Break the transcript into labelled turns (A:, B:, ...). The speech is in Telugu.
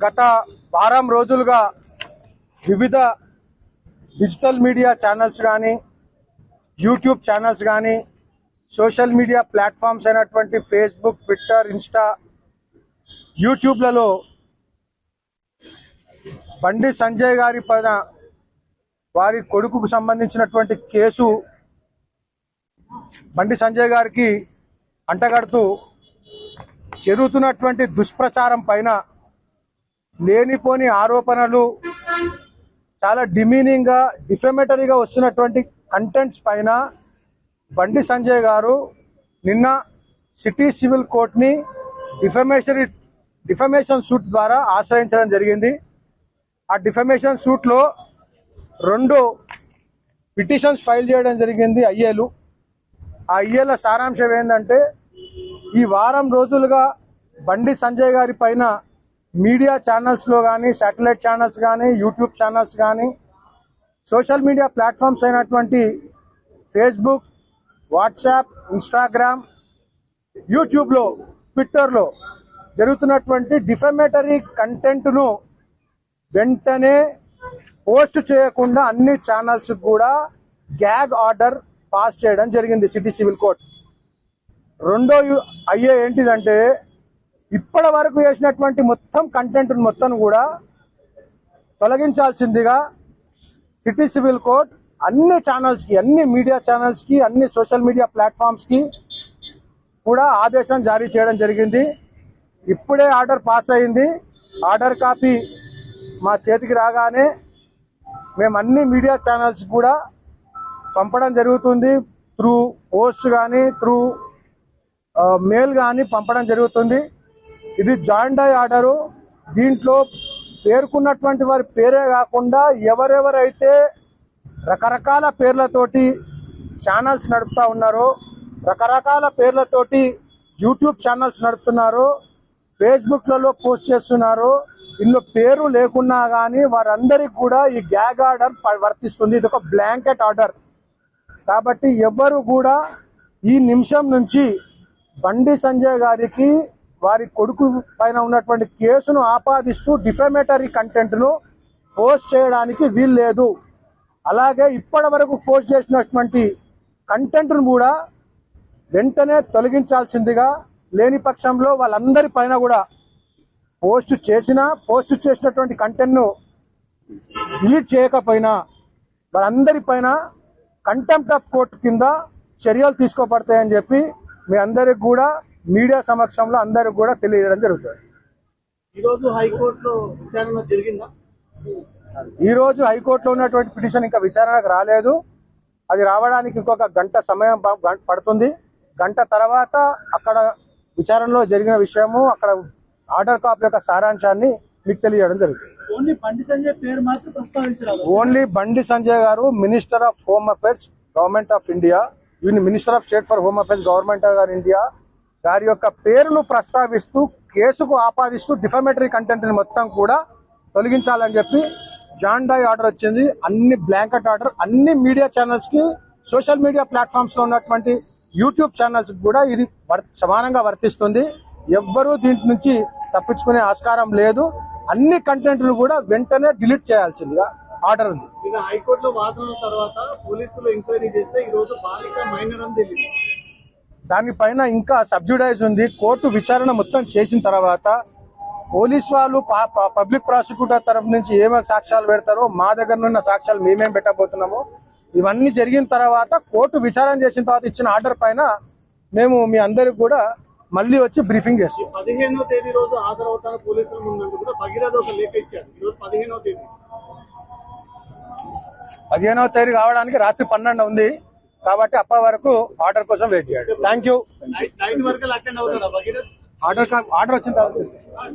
A: గత వారం రోజులుగా వివిధ డిజిటల్ మీడియా ఛానల్స్ కానీ, యూట్యూబ్ ఛానల్స్ కానీ, సోషల్ మీడియా ప్లాట్ఫామ్స్ అయినటువంటి Facebook, Twitter, Insta, యూట్యూబ్లలో Bandi Sanjay గారి పైన వారి కొడుకుకు సంబంధించినటువంటి కేసు బండి సంజయ్ గారికి అంటగడుతూ జరుగుతున్నటువంటి దుష్ప్రచారం పైన, లేనిపోని ఆరోపణలు, చాలా డిమీనింగ్గా, డిఫెమేటరీగా వస్తున్నటువంటి కంటెంట్స్ పైన బండి సంజయ్ గారు నిన్న సిటీ సివిల్ కోర్టుని డిఫమేషన్ సూట్ ద్వారా ఆశ్రయించడం జరిగింది. ఆ డిఫమేషన్ సూట్లో 2 పిటిషన్స్ ఫైల్ చేయడం జరిగింది ఐఏలు. ఆ ఐఏల సారాంశం ఏంటంటే, ఈ వారం రోజులుగా బండి సంజయ్ గారి పైన మీడియా ఛానల్స్లో కానీ, శాటిలైట్ ఛానల్స్ కానీ, యూట్యూబ్ ఛానల్స్ కానీ, సోషల్ మీడియా ప్లాట్ఫామ్స్ అయినటువంటి ఫేస్బుక్, వాట్సాప్, ఇన్స్టాగ్రామ్, యూట్యూబ్లో, ట్విట్టర్లో జరుగుతున్నటువంటి డిఫమేటరీ కంటెంట్ను వెంటనే పోస్ట్ చేయకుండా అన్ని ఛానల్స్ కూడా గ్యాగ్ ఆర్డర్ పాస్ చేయడం జరిగింది సిటీ సివిల్ కోర్ట్. రెండో అయ్యే ఏంటిదంటే, ఇప్పటి వరకు చేసినటువంటి మొత్తం కంటెంట్ మొత్తం కూడా తొలగించాల్సిందిగా సిటీ సివిల్ కోర్ట్ అన్ని ఛానల్స్కి, అన్ని మీడియా ఛానల్స్కి, అన్ని సోషల్ మీడియా ప్లాట్ఫామ్స్కి కూడా ఆదేశం జారీ చేయడం జరిగింది. ఇప్పుడే ఆర్డర్ పాస్ అయింది. ఆర్డర్ కాపీ మా చేతికి రాగానే మేము అన్ని మీడియా ఛానల్స్ కూడా పంపడం జరుగుతుంది. త్రూ పోస్ట్ కానీ, త్రూ మెయిల్ కానీ పంపడం జరుగుతుంది. ఇది జాయింట్ ఐ ఆర్డరు. దీంట్లో పేర్కొన్నటువంటి వారి పేరే కాకుండా ఎవరెవరైతే రకరకాల పేర్లతోటి ఛానల్స్ నడుపుతా ఉన్నారో, రకరకాల పేర్లతోటి యూట్యూబ్ ఛానల్స్ నడుపుతున్నారో, ఫేస్బుక్లలో పోస్ట్ చేస్తున్నారో, ఇందులో పేరు లేకున్నా కానీ వారందరికీ కూడా ఈ గ్యాగ్ ఆర్డర్ వర్తిస్తుంది. ఇది ఒక బ్లాంకెట్ ఆర్డర్. కాబట్టి ఎవరు కూడా ఈ నిమిషం నుంచి బండి సంజయ్ గారికి వారి కొడుకు పైన ఉన్నటువంటి కేసును ఆపాదిస్తూ డిఫమేటరీ కంటెంట్ను పోస్ట్ చేయడానికి వీలు లేదు. అలాగే ఇప్పటి వరకు పోస్ట్ చేసినటువంటి కంటెంట్ను కూడా వెంటనే తొలగించాల్సిందిగా, లేని పక్షంలో వాళ్ళందరి పైన కూడా పోస్ట్ చేసినటువంటి కంటెంట్ను డిలీట్ చేయకపోయినా వాళ్ళందరి పైన కంటెంప్ట్ ఆఫ్ కోర్టు కింద చర్యలు తీసుకోబడతాయని చెప్పి మీ అందరికి కూడా మీడియా సమక్షంలో అందరికి కూడా తెలియజేయడం జరుగుతుంది.
B: ఈరోజు హైకోర్టులో విచారణ జరిగిందా?
A: ఈరోజు హైకోర్టులో ఉన్నటువంటి పిటిషన్ ఇంకా విచారణకు రాలేదు. అది రావడానికి ఇంకొక గంట సమయం పడుతుంది. గంట తర్వాత అక్కడ విచారణలో జరిగిన విషయము, అక్కడ ఆర్డర్ కాపీ యొక్క సారాంశాన్ని మీకు తెలియజేయడం జరుగుతుంది.
B: ఓన్లీ బండి సంజయ్ పేరు మాత్రం ప్రస్తావించారు.
A: ఓన్లీ బండి సంజయ్ గారు, minister of home affairs, government of India, minister of state for home affairs, government of India గారి యొక్క పేరును ప్రస్తావిస్తూ కేసుకు ఆపాదిస్తూ డిఫమేటరీ కంటెంట్ ని మొత్తం కూడా తొలగించాలని చెప్పి జాయింట్ ఐ ఆర్డర్ వచ్చింది. అన్ని బ్లాంకెట్ ఆర్డర్ అన్ని మీడియా ఛానల్స్ కి, సోషల్ మీడియా ప్లాట్ఫామ్స్ లో ఉన్నటువంటి యూట్యూబ్ ఛానల్స్ కూడా ఇది సమానంగా వర్తిస్తుంది. ఎవ్వరూ దీంట్ నుంచి తప్పించుకునే ఆస్కారం లేదు. అన్ని కంటెంట్లు కూడా వెంటనే డిలీట్ చేయాల్సిందిగా ఆర్డర్ ఉంది.
B: హైకోర్టులో వాదన తర్వాత పోలీసులు ఎంక్వైరీ చేస్తే ఈ రోజు బాలిక మైనర్ అని తెలియదు.
A: దానిపైన ఇంకా సబ్జుడైజ్ ఉంది. కోర్టు విచారణ మొత్తం చేసిన తర్వాత పోలీస్ వాళ్ళు పబ్లిక్ ప్రాసిక్యూటర్ తరఫు నుంచి ఏమేమి సాక్ష్యాలు పెడతారో, మా దగ్గర ఉన్న సాక్ష్యాలు మేమేం పెట్టబోతున్నామో, ఇవన్నీ జరిగిన తర్వాత కోర్టు విచారణ చేసిన తర్వాత ఇచ్చిన ఆర్డర్ పైన మేము మీ అందరికి కూడా మళ్ళీ వచ్చి బ్రీఫింగ్ చేస్తాం.
B: 15వ తేదీ రోజు హాజరవుతాను పోలీసుల ముందు కూడా భగీరథ ఒక లేఖ ఇచ్చారు. ఈరోజు 15వ తేదీ.
A: 15వ తేదీ కావడానికి రాత్రి 12 ఉంది. కాబట్టి అప్పటి వరకు ఆర్డర్ కోసం వెయిట్ చేయండి. Thank you.
B: నైట్ వరకు అటెండ్ అవుతారా భగీరథ?
A: ఆర్డర్ వచ్చిన తర్వాత